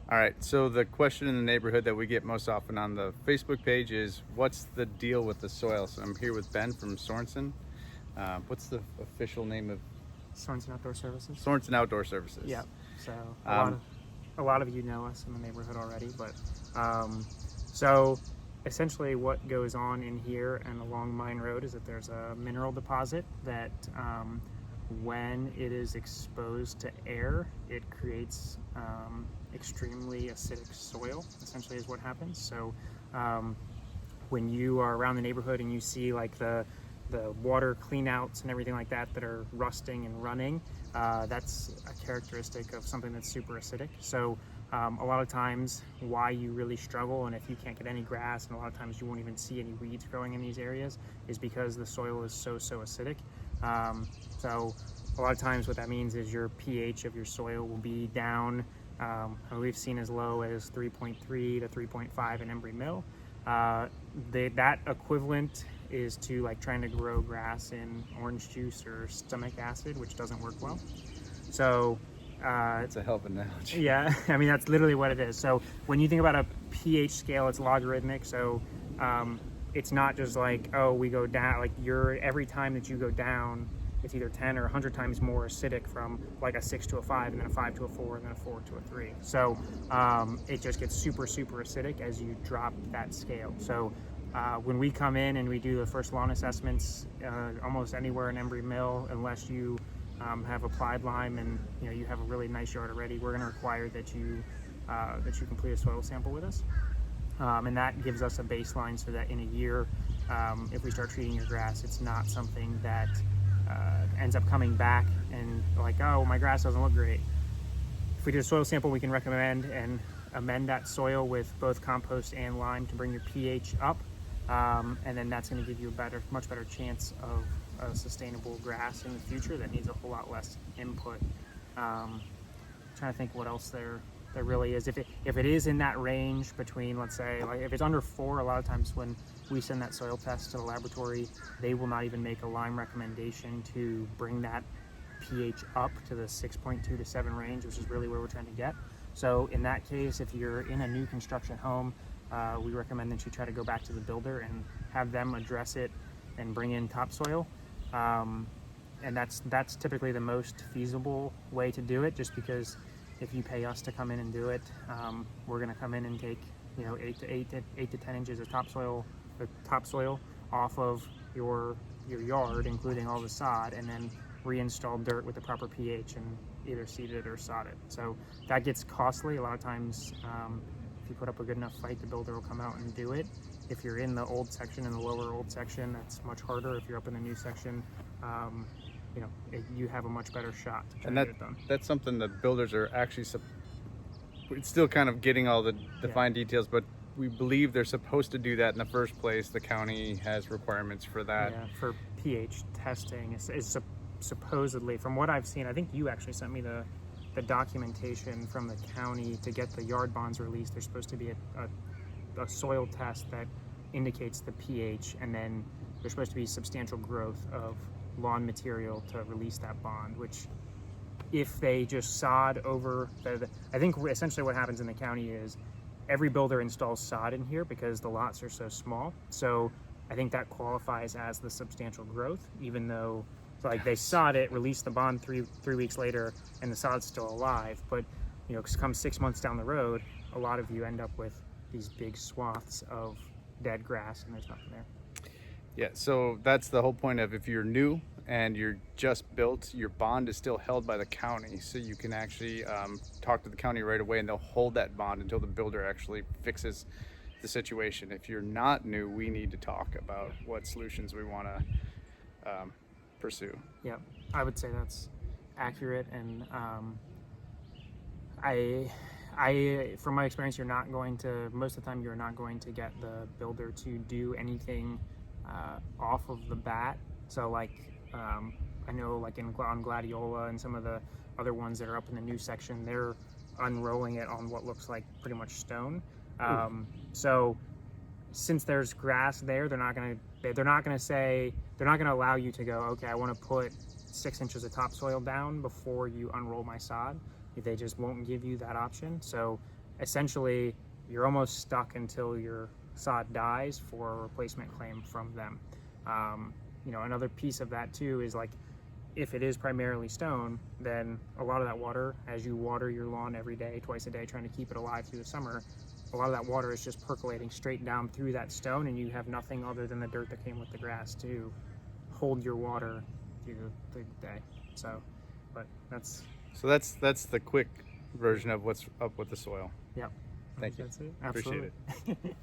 All right. So the question in the neighborhood that we get most often on the Facebook page is, what's the deal with the soil? So I'm here with Ben from Sorensen. What's the official name of Sorensen Outdoor Services. Sorensen Outdoor Services? Yep. So Um, a lot of you know us in the neighborhood already, but so essentially what goes on in here and along Mine Road is that there's a mineral deposit that when it is exposed to air, it creates extremely acidic soil, essentially is what happens. So when you are around the neighborhood and you see like the water cleanouts and everything like that that are rusting and running, that's a characteristic of something that's super acidic. So a lot of times why you really struggle, and if you can't get any grass, and a lot of times you won't even see any weeds growing in these areas, is because the soil is so acidic. So a lot of times what that means is your pH of your soil will be down. We've seen as low as 3.3 to 3.5 in Embrey Mill. That equivalent is to like trying to grow grass in orange juice or stomach acid, which doesn't work well. So it's a hell of an analogy. yeah, I mean, that's literally what it is. So when you think about a pH scale, it's logarithmic. So it's not just like, oh, we go down, like every time that you go down, it's either 10 or 100 times more acidic from like a 6 to a 5, and then a 5 to a 4, and then a 4 to a 3. So it just gets super acidic as you drop that scale. So when we come in and we do the first lawn assessments, almost anywhere in Embrey Mill, unless you have applied lime and you have a really nice yard already, we're going to require that you complete a soil sample with us, and that gives us a baseline so that in a year, if we start treating your grass, it's not something that ends up coming back and like, oh, my grass doesn't look great. If we do a soil sample, we can recommend and amend that soil with both compost and lime to bring your pH up, and then that's going to give you a much better chance of a sustainable grass in the future that needs a whole lot less input. Trying to think what else there really is. If it is in that range between, let's say, like if it's under 4, a lot of times when we send that soil test to the laboratory, they will not even make a lime recommendation to bring that pH up to the 6.2 to 7 range, which is really where we're trying to get. So in that case, if you're in a new construction home, we recommend that you try to go back to the builder and have them address it and bring in topsoil. And that's typically the most feasible way to do it, just because if you pay us to come in and do it, we're going to come in and take 8 to 10 inches of topsoil off of your yard, including all the sod, and then reinstall dirt with the proper pH and either seed it or sod it. So that gets costly. A lot of times, if you put up a good enough fight, the builder will come out and do it. If you're in the old section, in the lower old section, that's much harder. If you're up in the new section, you have a much better shot to try to get it done. That's something that builders are actually, it's still kind of getting all the fine details, but we believe they're supposed to do that in the first place. The county has requirements for that. Yeah, for pH testing is supposedly, from what I've seen, I think you actually sent me the documentation from the county to get the yard bonds released. There's supposed to be a soil test that indicates the pH, and then there's supposed to be substantial growth of lawn material to release that bond, which if they just sod over I think essentially what happens in the county is every builder installs sod in here because the lots are so small. So I think that qualifies as the substantial growth, even though like they sod it, release the bond three weeks later, and the sod's still alive. But come 6 months down the road, a lot of you end up with these big swaths of dead grass, and there's nothing there. Yeah, so that's the whole point of, if you're new and you're just built, your bond is still held by the county. So you can actually talk to the county right away, and they'll hold that bond until the builder actually fixes the situation. If you're not new, we need to talk about what solutions we want to pursue. Yeah, I would say that's accurate. And from my experience, most of the time you're not going to get the builder to do anything off of the bat. So like I know like on Gladiola and some of the other ones that are up in the new section, they're unrolling it on what looks like pretty much stone. So since there's grass there, they're not going to allow you to go, okay, I want to put 6 inches of topsoil down before you unroll my sod. They just won't give you that option. So essentially you're almost stuck until your sod dies for a replacement claim from them. You know, another piece of that too is like, if it is primarily stone, then a lot of that water, as you water your lawn every day, twice a day, trying to keep it alive through the summer, a lot of that water is just percolating straight down through that stone, and you have nothing other than the dirt that came with the grass to hold your water through the day. So, but that's the quick version of what's up with the soil. Yep. Thank you. That's it. Appreciate Absolutely. it.